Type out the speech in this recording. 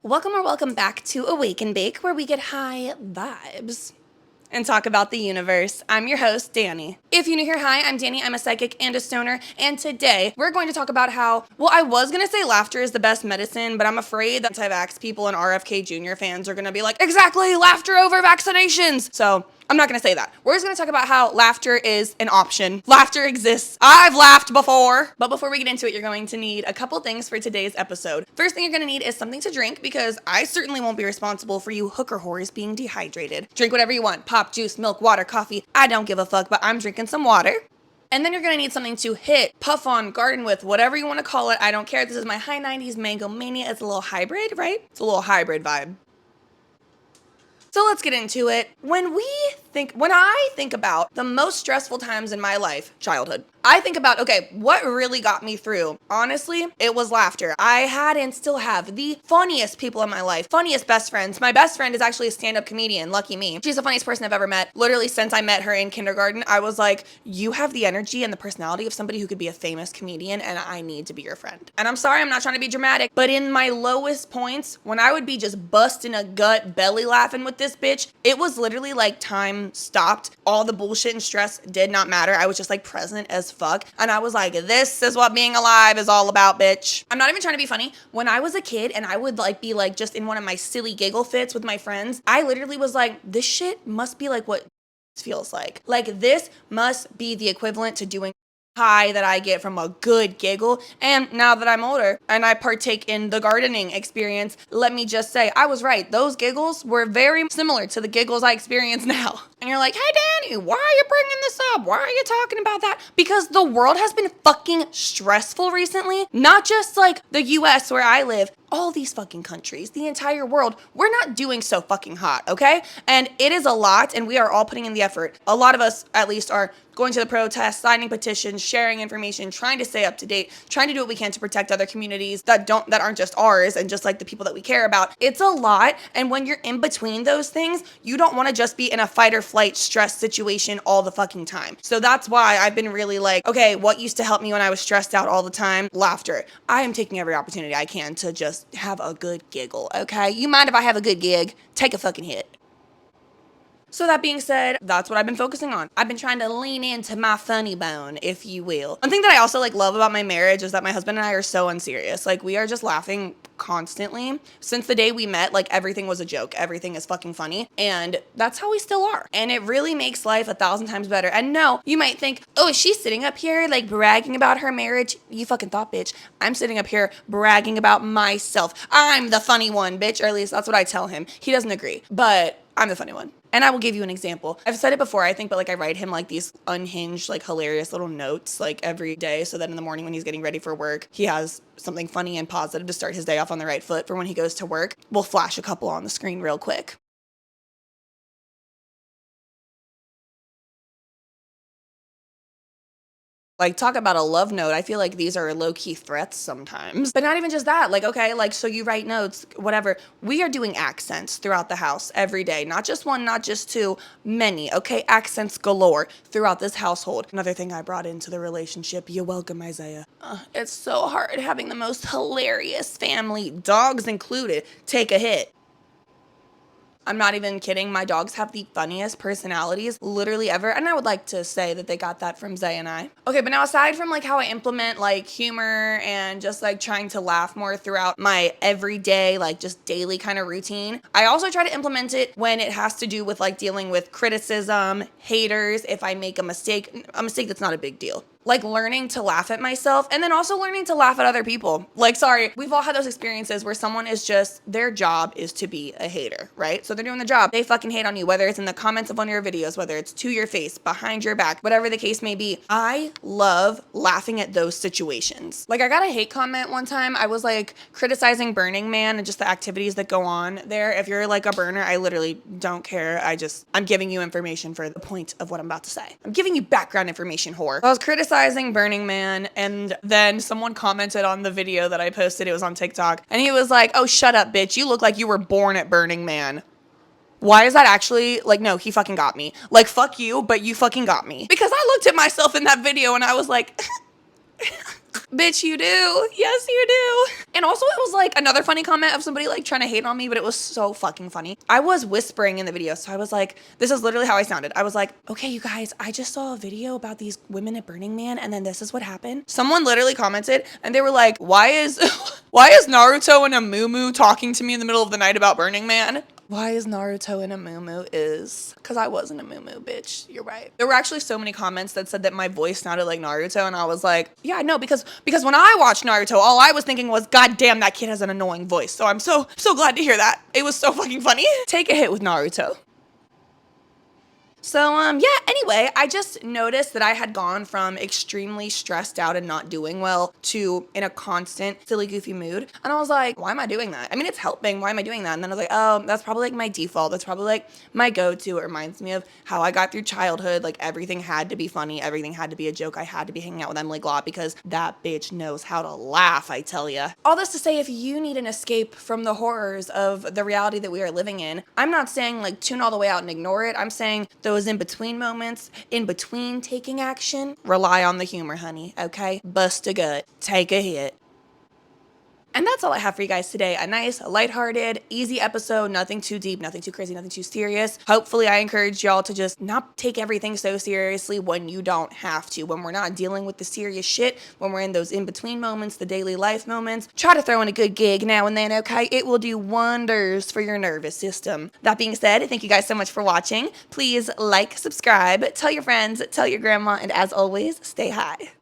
Welcome or welcome back to Awake and Bake, where we get high vibes and talk about the universe. I'm your host, Danny. If you're new here, hi, I'm Danny. I'm a psychic and a stoner, and today we're going to talk about how, I was going to say laughter is the best medicine, but I'm afraid that anti-vax people and RFK Jr. fans are going to be like, exactly, laughter over vaccinations. So I'm not going to say that. We're just going to talk about how laughter is an option. Laughter exists. I've laughed before. But before we get into it, you're going to need a couple things for today's episode. First thing you're going to need is something to drink, because I certainly won't be responsible for you hooker whores being dehydrated. Drink whatever you want. Pop, juice, milk, water, coffee. I don't give a fuck, but I'm drinking some water. And then you're going to need something to hit, puff on, garden with, whatever you want to call it. I don't care. This is my high 90s mango mania. It's a little hybrid, right? It's a little hybrid vibe. So let's get into it. When I think about the most stressful times in my life, childhood, I think about, okay, what really got me through? Honestly, it was laughter. I had and still have the funniest people in my life, funniest best friends. My best friend is actually a stand-up comedian, lucky me. She's the funniest person I've ever met. Literally, since I met her in kindergarten, I was like, you have the energy and the personality of somebody who could be a famous comedian, and I need to be your friend. And I'm sorry, I'm not trying to be dramatic, but in my lowest points, when I would be just busting a gut, belly laughing with this bitch, it was literally like time stopped. All the bullshit and stress did not matter. I was just like present as fuck. And I was like, this is what being alive is all about, bitch. I'm not even trying to be funny. When I was a kid and I would like be like just in one of my silly giggle fits with my friends, I literally was like, this shit must be like what feels like. Like this must be the equivalent to doing high that I get from a good giggle. And now that I'm older and I partake in the gardening experience, let me just say, I was right. Those giggles were very similar to the giggles I experience now. And you're like, hey Danny, why are you bringing this up? Why are you talking about that? Because the world has been fucking stressful recently. Not just like the US where I live, all these fucking countries, the entire world, we're not doing so fucking hot, okay? And it is a lot, and we are all putting in the effort. A lot of us, at least, are going to the protests, signing petitions, sharing information, trying to stay up to date, trying to do what we can to protect other communities that aren't just ours and just like the people that we care about. It's a lot, and when you're in between those things, you don't want to just be in a fight or flight stress situation all the fucking time. So that's why I've been really like, okay, what used to help me when I was stressed out all the time? Laughter. I am taking every opportunity I can to just have a good giggle, okay? You mind if I have a good gig? Take a fucking hit. So that being said, that's what I've been focusing on. I've been trying to lean into my funny bone, if you will. One thing that I also like love about my marriage is that my husband and I are so unserious. Like we are just laughing constantly. Since the day we met, like everything was a joke. Everything is fucking funny. And that's how we still are. And it really makes life 1,000 times better. And no, you might think, oh, is she sitting up here like bragging about her marriage? You fucking thought, bitch. I'm sitting up here bragging about myself. I'm the funny one, bitch. Or at least that's what I tell him. He doesn't agree, but I'm the funny one. And I will give you an example. I've said it before, I think, but like I write him like these unhinged, like hilarious little notes like every day so that in the morning when he's getting ready for work, he has something funny and positive to start his day off on the right foot for when he goes to work. We'll flash a couple on the screen real quick. Like, talk about a love note. I feel like these are low-key threats sometimes. But not even just that. Like, okay, like, so you write notes, whatever. We are doing accents throughout the house every day. Not just one, not just two, many, okay? Accents galore throughout this household. Another thing I brought into the relationship. You're welcome, Isaiah. It's so hard having the most hilarious family, dogs included, take a hit. I'm not even kidding. My dogs have the funniest personalities literally ever. And I would like to say that they got that from Zay and I. Okay, but now aside from like how I implement like humor and just like trying to laugh more throughout my everyday, like just daily kind of routine, I also try to implement it when it has to do with like dealing with criticism, haters, if I make a mistake that's not a big deal. Like learning to laugh at myself and then also learning to laugh at other people. Like, sorry, we've all had those experiences where someone is just, their job is to be a hater, right? So they're doing the job. They fucking hate on you, whether it's in the comments of one of your videos, whether it's to your face, behind your back, whatever the case may be. I love laughing at those situations. Like I got a hate comment one time. I was like criticizing Burning Man and just the activities that go on there. If you're like a burner, I literally don't care. I'm giving you information for the point of what I'm about to say. I'm giving you background information, whore. I was criticizing Burning Man, and then someone commented on the video that I posted. It was on TikTok, and he was like, oh, shut up, bitch. You look like you were born at Burning Man. Why is that actually, like, no, he fucking got me. Like, fuck you, but you fucking got me. Because I looked at myself in that video, and I was like, Bitch, you do. Yes, you do. And also, it was like another funny comment of somebody like trying to hate on me, but it was so fucking funny. I was whispering in the video, so I was like, this is literally how I sounded. I was like, okay, you guys, I just saw a video about these women at Burning Man, and then this is what happened. Someone literally commented, and they were like, why is Naruto and a Mumu talking to me in the middle of the night about Burning Man? Why is Naruto in a muumuu is because I wasn't a muumuu, bitch. You're right. There were actually so many comments that said that my voice sounded like Naruto, and I was like, yeah, no, because when I watched Naruto, all I was thinking was, God damn, that kid has an annoying voice. So I'm so glad to hear that. It was so fucking funny. Take a hit with Naruto. So, yeah, anyway, I just noticed that I had gone from extremely stressed out and not doing well to in a constant silly, goofy mood. And I was like, why am I doing that? I mean, it's helping. Why am I doing that? And then I was like, oh, that's probably like my default. That's probably like my go-to. It reminds me of how I got through childhood. Like everything had to be funny. Everything had to be a joke. I had to be hanging out with Emily Glott because that bitch knows how to laugh, I tell ya. All this to say, if you need an escape from the horrors of the reality that we are living in, I'm not saying like tune all the way out and ignore it. I'm saying those in between moments, in between taking action, rely on the humor, honey, okay? Bust a gut, take a hit. And that's all I have for you guys today. A nice, lighthearted, easy episode. Nothing too deep, nothing too crazy, nothing too serious. Hopefully, I encourage y'all to just not take everything so seriously when you don't have to. When we're not dealing with the serious shit, when we're in those in-between moments, the daily life moments, try to throw in a good gig now and then, okay? It will do wonders for your nervous system. That being said, thank you guys so much for watching. Please like, subscribe, tell your friends, tell your grandma, and as always, stay high.